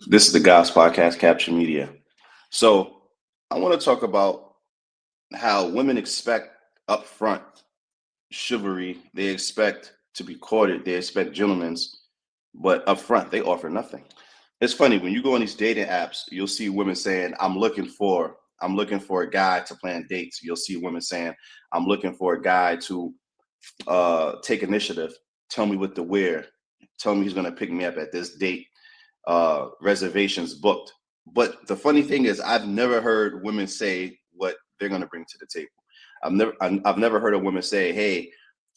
This is the Guys Podcast, Capture Media. So I want to talk about how women expect upfront chivalry. They expect to be courted. They expect gentlemen's, but upfront they offer nothing. It's funny when you go on these dating apps, you'll see women saying, I'm looking for a guy to plan dates." You'll see women saying, "I'm looking for a guy to take initiative. Tell me what to wear. Tell me he's going to pick me up at this date. Reservations booked." But the funny thing is, I've never heard women say what they're going to bring to the table. I've never heard a woman say, "Hey,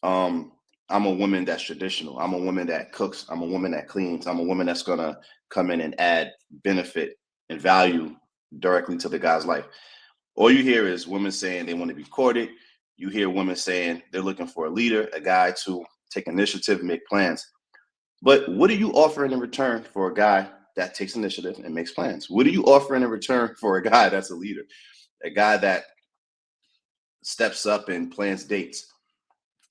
um, I'm a woman that's traditional. I'm a woman that cooks. I'm a woman that cleans. I'm a woman that's going to come in and add benefit and value directly to the guy's life." All you hear is women saying they want to be courted. You hear women saying they're looking for a leader, a guy to take initiative, make plans. But what are you offering in return for a guy that takes initiative and makes plans? What are you offering in return for a guy that's a leader, a guy that steps up and plans dates?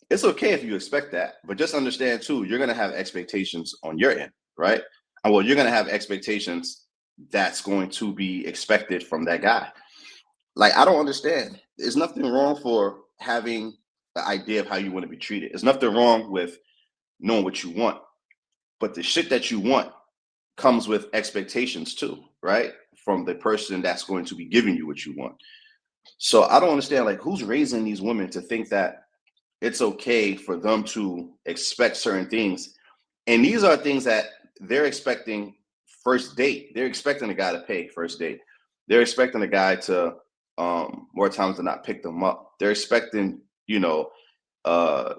It's okay if you expect that, but just understand too, you're going to have expectations on your end, right? Well, you're going to have expectations that's going to be expected from that guy. Like, I don't understand. There's nothing wrong for having the idea of how you want to be treated. There's nothing wrong with knowing what you want, but the shit that you want comes with expectations too, right? From the person that's going to be giving you what you want. So I don't understand, like, who's raising these women to think that it's okay for them to expect certain things. And these are things that they're expecting first date. They're expecting a guy to pay first date. They're expecting a guy to more times than not pick them up. They're expecting, uh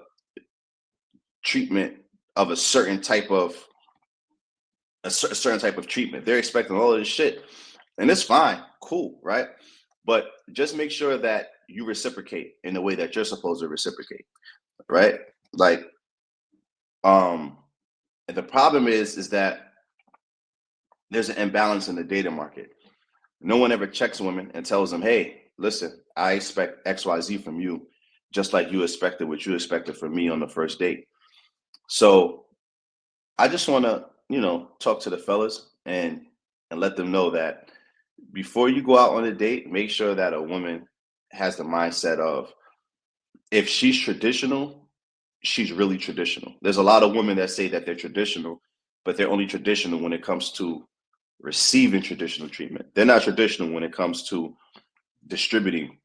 treatment of a certain type of treatment. They're expecting all of this shit. And it's fine, cool, right? But just make sure that you reciprocate in the way that you're supposed to reciprocate, right? Like, um, and the problem is that there's an imbalance in the data market. No one ever checks women and tells them, "Hey, listen, I expect XYZ from you, just like you expected what you expected from me on the first date." So I just want to, talk to the fellas and let them know that before you go out on a date, make sure that a woman has the mindset of, if she's traditional, she's really traditional. There's a lot of women that say that they're traditional, but they're only traditional when it comes to receiving traditional treatment. They're not traditional when it comes to distributing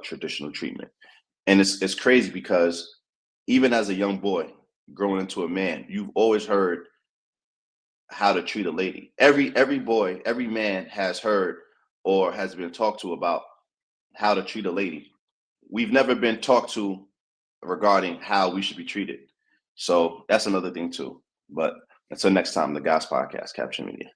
traditional treatment. And it's crazy because even as a young boy growing into a man, you've always heard how to treat a lady. Every boy, every man has heard or has been talked to about how to treat a lady. We've never been talked to regarding how we should be treated. So that's another thing too. But until next time, the Guys Podcast, Capture Media.